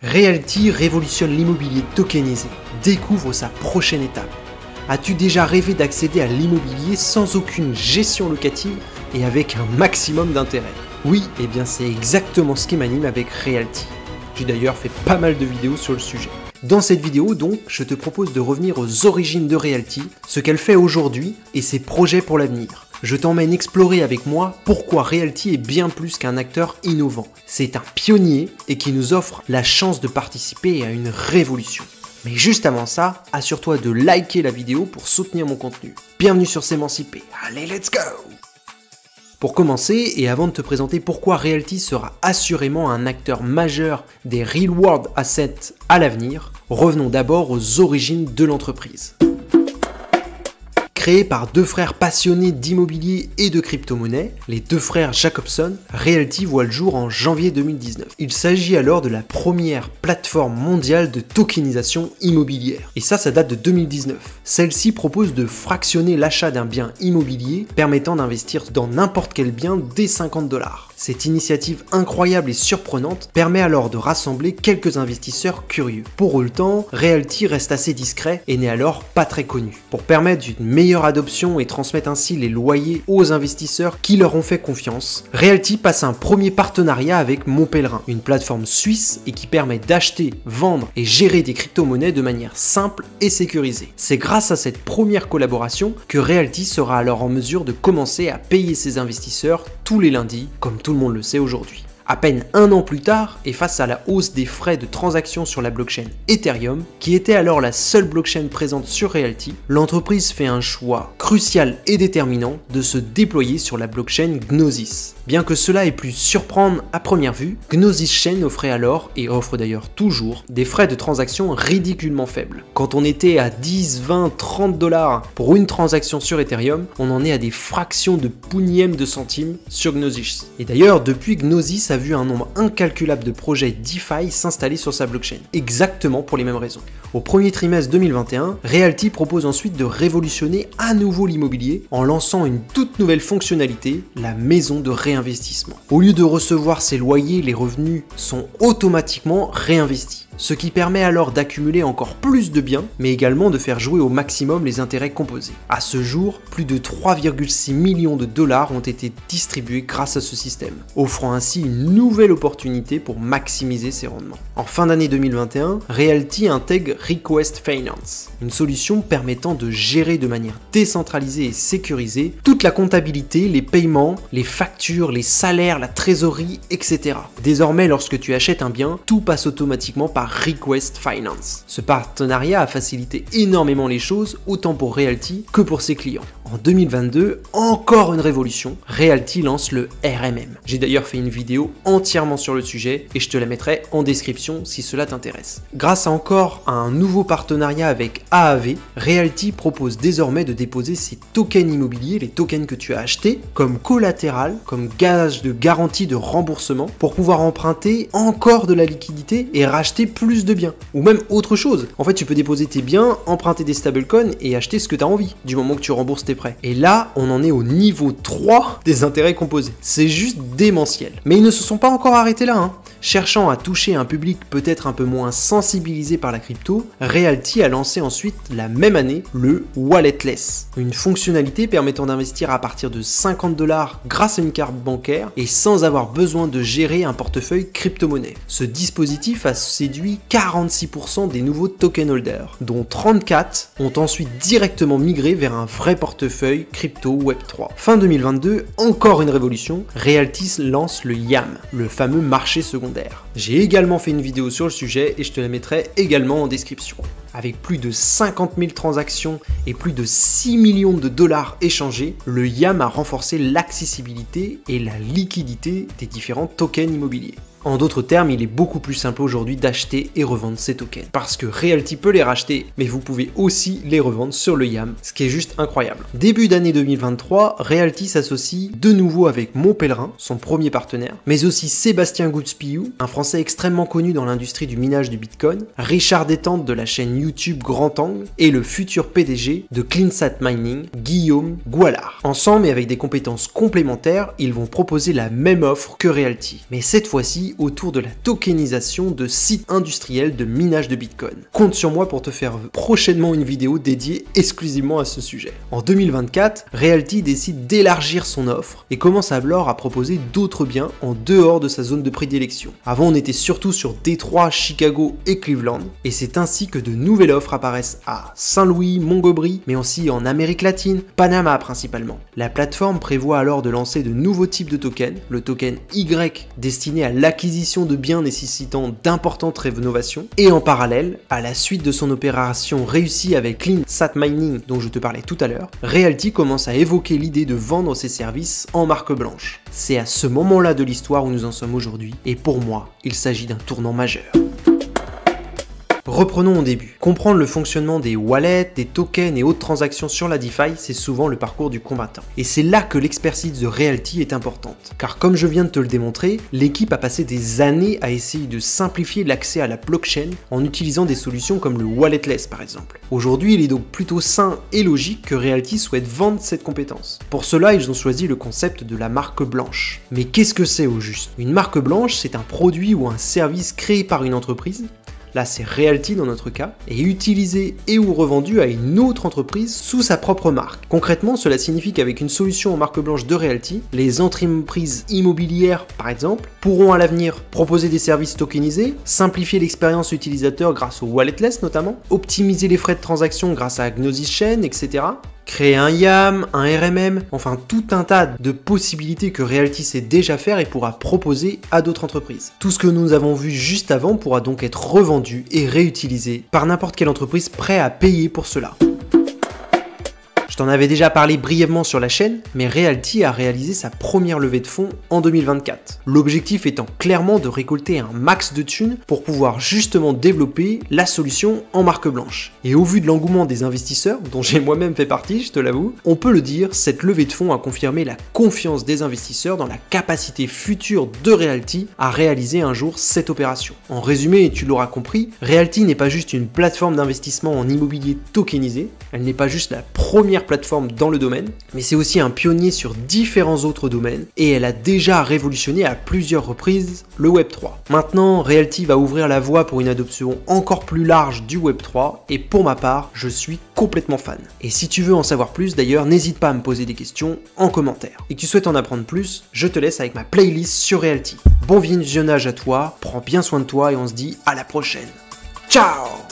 Realty révolutionne l'immobilier tokenisé, découvre sa prochaine étape. As-tu déjà rêvé d'accéder à l'immobilier sans aucune gestion locative et avec un maximum d'intérêt? Oui, et bien c'est exactement ce qui m'anime avec Realty. J'ai d'ailleurs fait pas mal de vidéos sur le sujet. Dans cette vidéo donc, je te propose de revenir aux origines de Realty, ce qu'elle fait aujourd'hui et ses projets pour l'avenir. Je t'emmène explorer avec moi pourquoi Realty est bien plus qu'un acteur innovant. C'est un pionnier et qui nous offre la chance de participer à une révolution. Mais juste avant ça, assure-toi de liker la vidéo pour soutenir mon contenu. Bienvenue sur S'émanciper, allez let's go! Pour commencer, et avant de te présenter pourquoi Realty sera assurément un acteur majeur des Real World Assets à l'avenir, revenons d'abord aux origines de l'entreprise. Créé par deux frères passionnés d'immobilier et de crypto-monnaie, les deux frères Jacobson, Realty voit le jour en janvier 2019. Il s'agit alors de la première plateforme mondiale de tokenisation immobilière. Et ça date de 2019. Celle-ci propose de fractionner l'achat d'un bien immobilier permettant d'investir dans n'importe quel bien dès $50. Cette initiative incroyable et surprenante permet alors de rassembler quelques investisseurs curieux. Pour autant, Realty reste assez discret et n'est alors pas très connu. Pour permettre une meilleure adoption et transmettre ainsi les loyers aux investisseurs qui leur ont fait confiance, Realty passe un premier partenariat avec Mon Pèlerin, une plateforme suisse et qui permet d'acheter, vendre et gérer des crypto-monnaies de manière simple et sécurisée. C'est grâce à cette première collaboration que Realty sera alors en mesure de commencer à payer ses investisseurs tous les lundis, comme tout le monde le sait aujourd'hui. À peine un an plus tard, et face à la hausse des frais de transaction sur la blockchain Ethereum, qui était alors la seule blockchain présente sur Realty, l'entreprise fait un choix crucial et déterminant de se déployer sur la blockchain Gnosis. Bien que cela ait pu surprendre à première vue, Gnosis Chain offrait alors, et offre d'ailleurs toujours, des frais de transaction ridiculement faibles. Quand on était à 10, 20, 30 dollars pour une transaction sur Ethereum, on en est à des fractions de pounièmes de centimes sur Gnosis. Et d'ailleurs, depuis, Gnosis a vu un nombre incalculable de projets DeFi s'installer sur sa blockchain, exactement pour les mêmes raisons. Au premier trimestre 2021, Realty propose ensuite de révolutionner à nouveau l'immobilier en lançant une toute nouvelle fonctionnalité, la maison de réinvestissement. Au lieu de recevoir ses loyers, les revenus sont automatiquement réinvestis, ce qui permet alors d'accumuler encore plus de biens, mais également de faire jouer au maximum les intérêts composés. À ce jour, plus de 3,6 millions de dollars ont été distribués grâce à ce système, offrant ainsi une nouvelle opportunité pour maximiser ses rendements. En fin d'année 2021, Realty intègre Request Finance, une solution permettant de gérer de manière décentralisée et sécurisée toute la comptabilité, les paiements, les factures, les salaires, la trésorerie, etc. Désormais, lorsque tu achètes un bien, tout passe automatiquement par Request Finance. Ce partenariat a facilité énormément les choses, autant pour Realty que pour ses clients. En 2022, encore une révolution, Realty lance le RMM. J'ai d'ailleurs fait une vidéo entièrement sur le sujet et je te la mettrai en description si cela t'intéresse. Grâce à encore un nouveau partenariat avec AAV, Realty propose désormais de déposer ses tokens immobiliers, les tokens que tu as achetés, comme collatéral, comme gage de garantie de remboursement pour pouvoir emprunter encore de la liquidité et racheter plus de biens. Ou même autre chose. En fait, tu peux déposer tes biens, emprunter des stablecoins et acheter ce que tu as envie, du moment que tu rembourses tes prêts. Et là, on en est au niveau 3 des intérêts composés. C'est juste démentiel. Mais ils ne se sont pas encore arrêtés là, hein. Cherchant à toucher un public peut-être un peu moins sensibilisé par la crypto, Realty a lancé ensuite la même année le Walletless, une fonctionnalité permettant d'investir à partir de 50 dollars grâce à une carte bancaire et sans avoir besoin de gérer un portefeuille crypto-monnaie. Ce dispositif a séduit 46% des nouveaux token holders, dont 34 ont ensuite directement migré vers un vrai portefeuille crypto Web3. Fin 2022, encore une révolution, Realty lance le YAM, le fameux marché secondaire. J'ai également fait une vidéo sur le sujet et je te la mettrai également en description. Avec plus de 50 000 transactions et plus de 6 millions de dollars échangés, le YAM a renforcé l'accessibilité et la liquidité des différents tokens immobiliers. En d'autres termes, il est beaucoup plus simple aujourd'hui d'acheter et revendre ces tokens. Parce que Realty peut les racheter, mais vous pouvez aussi les revendre sur le YAM, ce qui est juste incroyable. Début d'année 2023, Realty s'associe de nouveau avec Mon Pèlerin, son premier partenaire, mais aussi Sébastien Goutzpiou, un Français extrêmement connu dans l'industrie du minage du Bitcoin, Richard Détente de la chaîne YouTube Grand Angle, et le futur PDG de CleanSat Mining, Guillaume Goualard. Ensemble et avec des compétences complémentaires, ils vont proposer la même offre que Realty. Mais cette fois-ci, Realty autour de la tokenisation de sites industriels de minage de Bitcoin. Compte sur moi pour te faire prochainement une vidéo dédiée exclusivement à ce sujet. En 2024, Realty décide d'élargir son offre et commence alors à proposer d'autres biens en dehors de sa zone de prédilection. Avant, on était surtout sur Détroit, Chicago et Cleveland, et c'est ainsi que de nouvelles offres apparaissent à Saint-Louis, Montgomery, mais aussi en Amérique latine, Panama principalement. La plateforme prévoit alors de lancer de nouveaux types de tokens, le token Y destiné à l'acquisition de biens nécessitant d'importantes rénovations, et en parallèle, à la suite de son opération réussie avec Clean Sat Mining dont je te parlais tout à l'heure, Realty commence à évoquer l'idée de vendre ses services en marque blanche. C'est à ce moment-là de l'histoire où nous en sommes aujourd'hui, et pour moi, il s'agit d'un tournant majeur. Reprenons au début. Comprendre le fonctionnement des wallets, des tokens et autres transactions sur la DeFi, c'est souvent le parcours du combattant. Et c'est là que l'expertise de Realty est importante. Car comme je viens de te le démontrer, l'équipe a passé des années à essayer de simplifier l'accès à la blockchain en utilisant des solutions comme le walletless par exemple. Aujourd'hui, il est donc plutôt sain et logique que Realty souhaite vendre cette compétence. Pour cela, ils ont choisi le concept de la marque blanche. Mais qu'est-ce que c'est au juste? Une marque blanche, c'est un produit ou un service créé par une entreprise, là c'est Realty dans notre cas, et utilisé et ou revendu à une autre entreprise sous sa propre marque. Concrètement, cela signifie qu'avec une solution en marque blanche de Realty, les entreprises immobilières par exemple pourront à l'avenir proposer des services tokenisés, simplifier l'expérience utilisateur grâce au walletless notamment, optimiser les frais de transaction grâce à Gnosis Chain, etc. Créer un YAM, un RMM, enfin tout un tas de possibilités que Realty sait déjà faire et pourra proposer à d'autres entreprises. Tout ce que nous avons vu juste avant pourra donc être revendu et réutilisé par n'importe quelle entreprise prête à payer pour cela. Je t'en avais déjà parlé brièvement sur la chaîne, mais Realty a réalisé sa première levée de fonds en 2024. L'objectif étant clairement de récolter un max de thunes pour pouvoir justement développer la solution en marque blanche. Et au vu de l'engouement des investisseurs, dont j'ai moi-même fait partie, je te l'avoue, on peut le dire, cette levée de fonds a confirmé la confiance des investisseurs dans la capacité future de Realty à réaliser un jour cette opération. En résumé, tu l'auras compris, Realty n'est pas juste une plateforme d'investissement en immobilier tokenisé, elle n'est pas juste la première plateforme dans le domaine, mais c'est aussi un pionnier sur différents autres domaines et elle a déjà révolutionné à plusieurs reprises le Web3. Maintenant, Realty va ouvrir la voie pour une adoption encore plus large du Web3 et pour ma part, je suis complètement fan. Et si tu veux en savoir plus d'ailleurs, n'hésite pas à me poser des questions en commentaire. Et que tu souhaites en apprendre plus, je te laisse avec ma playlist sur Realty. Bon visionnage à toi, prends bien soin de toi et on se dit à la prochaine. Ciao!